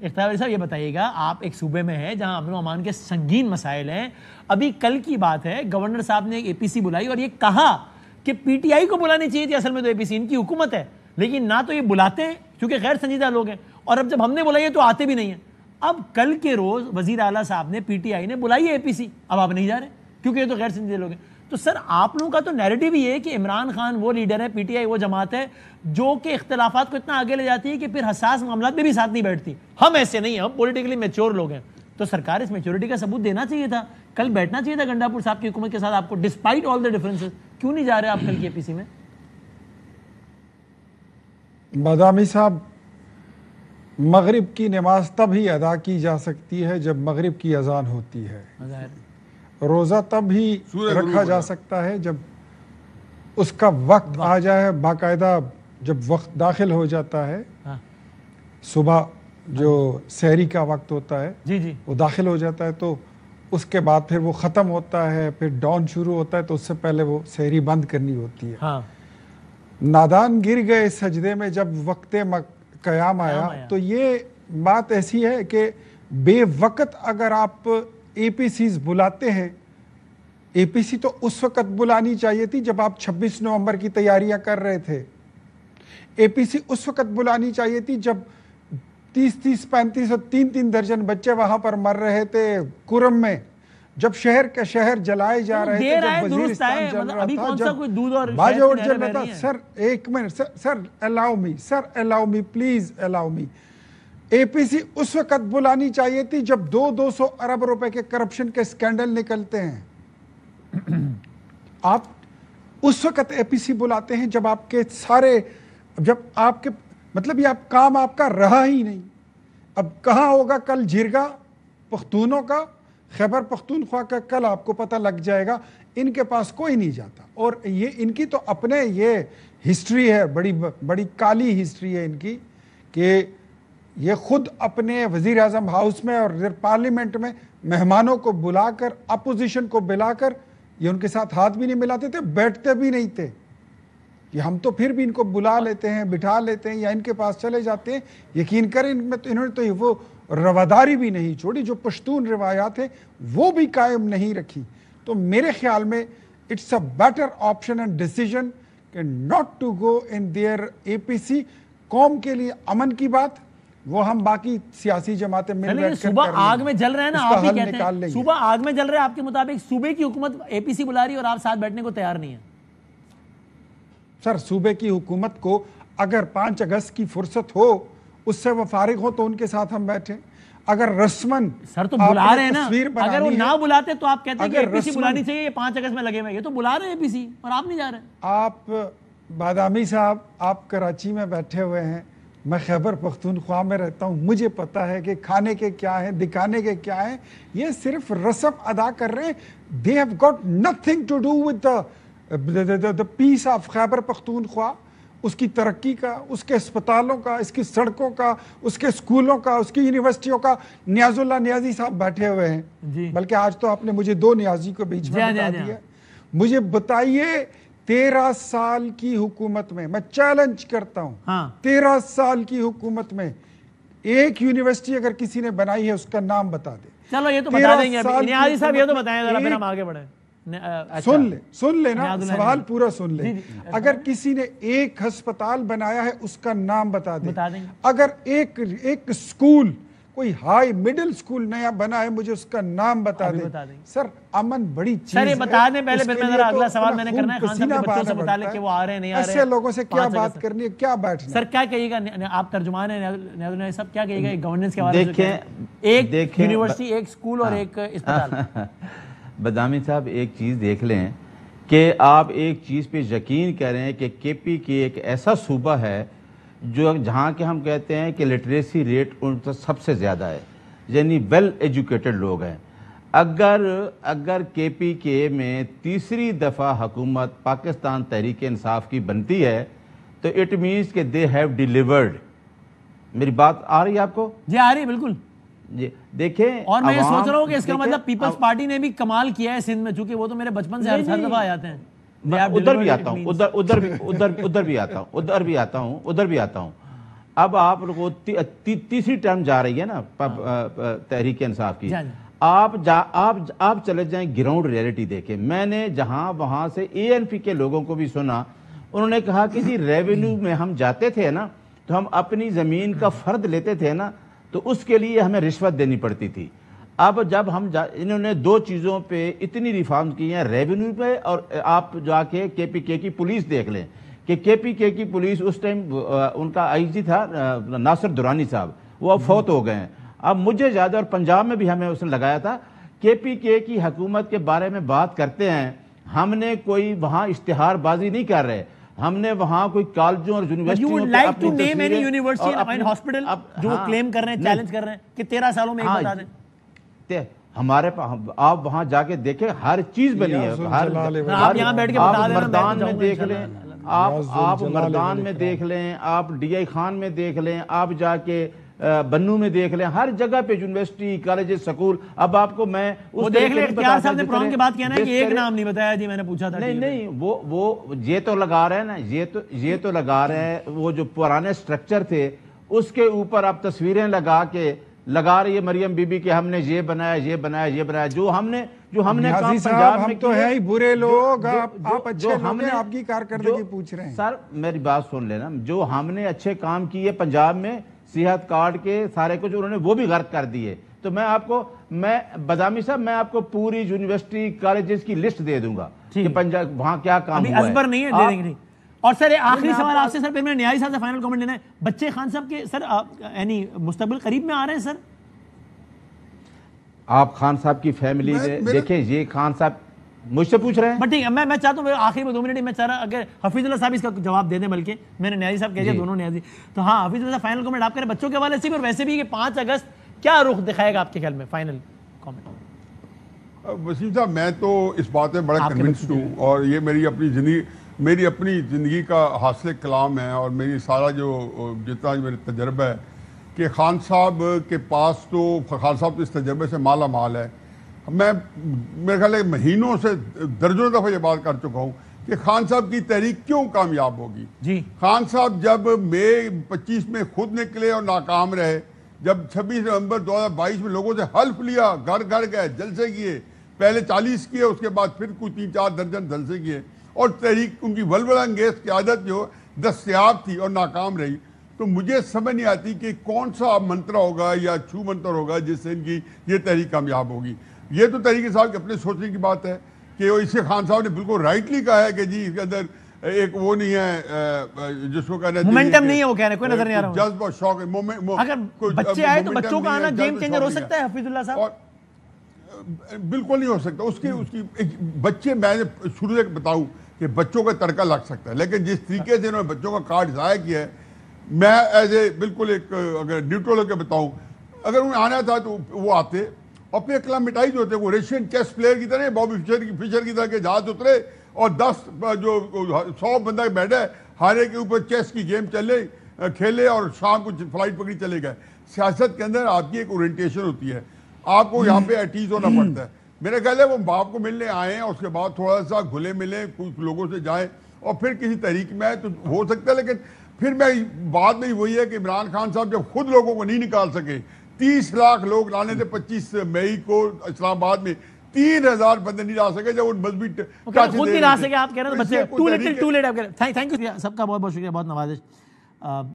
اختیار علی صاحب یہ بتائیے گا، آپ ایک صوبے میں ہیں جہاں امن و امان کے سنگین مسائل ہیں، ابھی کل کی بات ہے گورنر صاحب نے ایک اے پی سی بلائی اور یہ کہا کہ پی ٹی آئی کو بلانی چاہیے تھی، اصل میں تو اے پی سی ان کی حکومت ہے، لیکن نہ تو یہ بلاتے ہیں کیونکہ غیر سنجیدہ لوگ ہیں، اور اب جب ہم نے بلائی ہے تو آتے بھی نہیں ہیں۔ اب کل کے روز وزیر اعلیٰ صاحب نے پی ٹی آئی نے بلائی ہے اے پی سی، اب آپ نہیں جا رہے کیونکہ یہ تو غیر سنجیدہ لوگ ہیں۔ تو سر آپ لوگوں کا تو نیریٹو ہی ہے کہ عمران خان وہ لیڈر ہے، پی ٹی آئی وہ جماعت ہے جو کہ اختلافات کو اتنا آگے لے جاتی ہے کہ پھر حساس معاملات میں بھی ساتھ نہیں بیٹھتی۔ ہم ایسے نہیں ہیں، ہم پولیٹیکلی میچور لوگ ہیں، تو سرکار اس میچورٹی کا ثبوت دینا چاہیے تھا، کل بیٹھنا چاہیے تھا گنڈا پور صاحب کی حکومت کے ساتھ آپ کو، ڈسپائٹ آل دی ڈفرینسز۔ کیوں نہیں جا رہے آپ کل کی اے پی سی میں؟ بادامی صاحب، مغرب کی نماز تب ہی ادا کی جا سکتی ہے جب مغرب کی اذان ہوتی ہے، روزہ تب ہی رکھا جا سکتا ہے جب اس کا وقت آ جائے، باقاعدہ جب وقت داخل ہو جاتا ہے، صبح جو سحری کا وقت ہوتا ہے وہ داخل ہو جاتا ہے، تو اس کے بعد پھر وہ ختم ہوتا ہے، پھر ڈاؤن شروع ہوتا ہے، تو اس سے پہلے وہ سحری بند کرنی ہوتی ہے۔ نادان گر گئے سجدے میں جب وقت قیام آیا، تو یہ بات ایسی ہے کہ بے وقت اگر آپ اے پی سیز بلاتے ہیں، اے پی سی تو اس وقت بلانی چاہیے تھی جب آپ 26 نومبر کی تیاریاں کر رہے تھے، اے پی سی اس وقت بلانی چاہیے تھی جب 30 35 اور 3 درجن بچے وہاں پر مر رہے تھے کرم میں، جب شہر کے شہر جلائے جا رہے تھے، جب وزیرستان جل رہا تھا، جب باجوڑ جل رہا تھا۔ سر ایک minute, sir allow me please allow me، a P سی اس وقت بلانی چاہیے تھی جب 200 ارب روپے کے کرپشن کے سکینڈل نکلتے ہیں، آپ اس وقت اے پی سی بلاتے ہیں جب آپ کے سارے، جب آپ کے مطلب یہ آپ کام آپ کا رہا ہی نہیں۔ اب کہاں ہوگا کل جرگہ پختونوں کا، خیبر پختونخوا کا، کل آپ کو پتہ لگ جائے گا، ان کے پاس کوئی نہیں جاتا، اور یہ ان کی تو اپنے یہ ہسٹری ہے، بڑی کالی ہسٹری ہے ان کی، کہ یہ خود اپنے وزیر اعظم ہاؤس میں اور پارلیمنٹ میں مہمانوں کو بلا کر، اپوزیشن کو بلا کر، یہ ان کے ساتھ ہاتھ بھی نہیں ملاتے تھے، بیٹھتے بھی نہیں تھے، کہ ہم تو پھر بھی ان کو بلا لیتے ہیں، بٹھا لیتے ہیں یا ان کے پاس چلے جاتے ہیں۔ یقین کریں انہوں نے تو وہ رواداری بھی نہیں چھوڑی، جو پشتون روایات ہیں وہ بھی قائم نہیں رکھی۔ تو میرے خیال میں it's a better option and decision کہ not to go in there A P C. قوم کے لیے امن کی بات وہ ہم باقی سیاسی جماعتیں مل بیٹھ کر صوبہ آگ میں جل رہے ہیں نا، آپ ہی کہتے ہیں صوبہ صوبہ آگ میں جل رہے ہیں، آپ کے مطابق صوبے کی حکومت اے پی سی بلا رہی ہے اور آپ ساتھ بیٹھنے کو تیار نہیں ہیں۔ سر صوبے کی حکومت کو اگر 5 اگست کی فرصت ہو، اس سے وہ فارغ ہو، تو ان کے ساتھ ہم بیٹھیں۔ اگر رسمن سر تو بلا رہے ہیں نا، اگر وہ نہ بلاتے تو آپ کہتے ہیں کہ اے پی سی بلانی چاہیے، یہ 5 اگست میں لگے ہوئے، یہ تو بلا رہے ہیں اے پی سی اور آپ نہیں جا رہے۔ آپ بادامی صاحب، آپ کراچی میں بیٹھے ہوئے ہیں، میں خیبر پختونخوا میں رہتا ہوں، مجھے پتا ہے کہ کھانے کے کیا ہیں، دکھانے کے کیا ہیں، یہ صرف رسم ادا کر رہے ہیں۔ they have got nothing to do with the peace of Khyber Pakhtunkhwa, اس کی ترقی کا، اس کے اسپتالوں کا، اس کی سڑکوں کا، اس کے اسکولوں کا، اس کی یونیورسٹیوں کا۔ نیاز اللہ نیازی صاحب بیٹھے ہوئے ہیں، بلکہ آج تو آپ نے مجھے 2 نیازی کو بیچ میں بتا دیا۔ مجھے بتائیے 13 سال کی حکومت میں، میں چیلنج کرتا ہوں، 13 سال کی حکومت میں ایک یونیورسٹی اگر کسی نے بنائی ہے اس کا نام بتا دے۔ چلو یہ تو بتا دیں گے نیازی صاحب، یہ تو بتائیں ذرا، پھر ہم آگے بڑھیں۔ سن لیں نا، سوال پورا سن لیں۔ اگر کسی نے ایک ہسپتال بنایا ہے اس کا نام بتا دیں۔ اگر ایک اسکول، کوئی ہائی مڈل اسکول نیا بنا ہے، مجھے اس کا نام بتا دیں۔ سر امن بڑی چیز ہے، سر یہ بتا دیں پہلے، پھر میں ذرا اگلا سوال میں نے کرنا ہے خان صاحب کے بچوں سے متعلق کہ وہ آ رہے ہیں نہیں آ رہے ہیں، ایسے لوگوں سے کیا بات کرنی ہے، کیا بیٹھنا۔ سر کیا کہیے گا، آپ ترجمان ہیں نیاز اللہ صاحب، کیا کہیے گا گورننس کے حوالے سے؟ ایک یونیورسٹی، ایک اسکول اور ایک اسپتال۔ بادامی صاحب ایک چیز دیکھ لیں کہ آپ ایک چیز پہ یقین کریں کہ کے پی کے ایک ایسا صوبہ ہے جو جہاں کہ ہم کہتے ہیں کہ لٹریسی ریٹ ان کا سب سے زیادہ ہے، یعنی ویل ایجوکیٹڈ لوگ ہیں۔ اگر کے پی کے میں تیسری دفعہ حکومت پاکستان تحریک انصاف کی بنتی ہے تو اٹ مینس کہ دے ہیو ڈیلیورڈ۔ میری بات آ رہی ہے آپ کو؟ جی آ رہی ہے بالکل جی۔ دیکھیں، اور میں یہ سوچ رہا ہوں کہ اس کا مطلب پیپلز پارٹی نے بھی کمال کیا ہے سندھ میں، چونکہ وہ تو میرے بچپن سے ہر دفعہ آتے ہیں۔ ادھر بھی آتا ہوں، ادھر بھی آتا ہوں۔ اب آپ کو تیسری ٹرم جا رہی ہے نا تحریک انصاف کی، آپ چلے جائیں گراؤنڈ ریئلٹی دیکھیں. میں نے جہاں وہاں سے ANP کے لوگوں کو بھی سنا، انہوں نے کہا کہ جی ریونیو میں ہم جاتے تھے نا تو ہم اپنی زمین کا فرد لیتے تھے نا تو اس کے لیے ہمیں رشوت دینی پڑتی تھی. اب جب انہوں نے 2 چیزوں پہ اتنی ریفارم کی ہیں، ریونیو پہ، اور آپ جا کے KPK کی پولیس دیکھ لیں کہ KPK کی پولیس اس ٹائم ان کا IG تھا ناصر درانی صاحب، وہ اب فوت ہو گئے ہیں. اب مجھے یاد ہے، اور پنجاب میں بھی ہمیں اس نے لگایا تھا. KPK کی حکومت کے بارے میں بات کرتے ہیں، ہم نے کوئی وہاں اشتہار بازی نہیں کر رہے، ہم نے وہاں کوئی کالجوں اور یونیورسٹیوں پہ اپنی تصویریں یونیورسٹی اینڈ ہاسپٹل جو کلیم کر رہے ہیں، چیلنج کر رہے ہیں کہ 13 سالوں میں ایک بتا دیں. ہمارے آپ وہاں جا کے دیکھیں، ہر چیز بنی ہے. آپ یہاں بیٹھ کے بتا دیں، مردان میں دیکھ لیں، آپ مردان میں دیکھ لیں، آپ DI خان میں دیکھ لیں، آپ جا کے بنو میں دیکھ لیں، ہر جگہ پہ یونیورسٹی، کالج، سکول. اب آپ کو میں وہ دیکھ لیں. اختیار صاحب نے پروگرام کے بعد کہنا ہے کہ ایک نام نہیں بتایا جی، میں نے پوچھا تھا. نہیں وہ یہ تو لگا رہے ہیں نا، یہ تو لگا رہے ہیں. وہ جو پرانے سٹرکچر تھے اس کے اوپر آپ تصویریں لگا رہی ہے مریم بی بی کہ ہم نے یہ بنایا. جو ہم نے نیازی صاحب ہم تو ہے ہی برے لوگ، آپ اچھے لوگ ہیں، آپ کی کارکردگی پوچھ رہے ہیں. سر میری بات سن لینا، جو ہم نے اچھے کام کیے پنجاب میں، صحت کارڈ کے سارے کچھ انہوں نے وہ بھی غرق کر دیے. تو میں بادامی صاحب میں آپ کو پوری یونیورسٹی کالجز کی لسٹ دے دوں گا کہ پنجاب وہاں کیا کام ہوا ہے. ازبر نہیں ہے، دے دیں گے. اور سر آخری سوال آپ سے، سر پھر میں نیازی صاحب سے فائنل کامنٹ لینا ہے. بچے خان صاحب کے سر یعنی مستقبل قریب میں آ رہے ہیں سر؟ آپ خان صاحب کی فیملی میں دیکھیں، یہ خان صاحب مجھ سے پوچھ رہے ہیں. بٹ ٹھیک ہے، میں چاہتا ہوں آخری میں 2 منٹ میں چاہ رہا اگر حفیظ اللہ صاحب اس کا جواب دے دیں، بلکہ میں نے نیازی صاحب کہہ دیا دونوں نیازی. تو ہاں حفیظ اللہ صاحب فائنل کامنٹ آپ کریں بچوں کے حوالے سے بھی، اور ویسے بھی کہ 5 اگست کیا رخ دکھائے گا آپ کے خیال میں؟ Final comment. وسیم صاحب میں تو اس بات میں بڑا کنونسڈ ہوں، اور یہ میری اپنی زندگی کا حاصل کلام ہے، اور میری سارا جتنا میرا تجربہ ہے کہ خان صاحب کے پاس تو خان صاحب تو اس تجربے سے مالا مال ہے. میں میرے خیال ہے مہینوں سے درجنوں دفعہ یہ بات کر چکا ہوں کہ خان صاحب کی تحریک کیوں کامیاب ہوگی. جی خان صاحب جب مئی 25 میں خود نکلے اور ناکام رہے، جب 26 نومبر 2022 میں لوگوں سے حلف لیا، گھر گھر گئے، جلسے کیے، پہلے 40 کیے، اس کے بعد پھر کوئی 3-4 درجن جلسے کیے، اور تحریک ان کی ولولہ انگیز قیادت جو دستیاب تھی اور ناکام رہی. تو مجھے سمجھ نہیں آتی کہ کون سا منترا ہوگا یا چھو منتر ہوگا جس سے ان کی یہ تحریک کامیاب ہوگی. یہ تو تحریک صاحب کے اپنے سوچنے کی بات ہے کہ اس سے خان صاحب نے بالکل رائٹلی کہا ہے کہ جی اس کے اندر ایک وہ نہیں ہے جس کو کہنا مومنٹم نہیں ہے، وہ کہہ رہے ہیں، کوئی نظر نہیں آ رہا جذب اور شوق. اگر بچے آئے تو بچوں کا آنا گیم چینجر ہو سکتا ہے حفیظ اللہ صاحب؟ بالکل نہیں ہو سکتا. اس کی بچے، میں شروع سے بتاؤں کہ بچوں کا تڑکا لگ سکتا ہے، لیکن جس طریقے سے انہوں نے بچوں کا کارڈ ضائع کیا ہے، میں ایز اے بالکل ایک اگر نیوٹرل ہو کے بتاؤں، اگر انہیں آنا تھا تو وہ آتے اور اپنے اکلامیٹائز ہوتے. وہ ریشین چیس پلیئر کی طرح، بابی فشر کی طرح کے جہاز اترے اور 100 بندہ بیٹھا ہے، ہارے کے اوپر چیس کی گیم کھیلے اور شام کو فلائٹ پکڑی چلے گئے. سیاست کے اندر آپ کی ایک اورینٹیشن ہوتی ہے، آپ کو یہاں پہ ایٹیز ہونا پڑتا ہے. میرا خیال ہے وہ باپ کو ملنے آئے ہیں، اور اس کے بعد تھوڑا سا گھلے ملیں، کچھ لوگوں سے جائیں اور پھر کسی تحریک میں آئے تو ہو سکتا ہے. لیکن پھر بات میں وہی ہے کہ عمران خان صاحب جب خود لوگوں کو نہیں نکال سکے، 30 لاکھ لوگ لانے تھے 25 مئی کو اسلام آباد میں، 3000 بندے نہیں لا سکے. جب وہ مذہبی خود نہیں لا سکے، آپ کہہ رہے ہیں بچے ٹو لیٹ. تھینک یو سب کا بہت بہت شکریہ، بہت نوازش.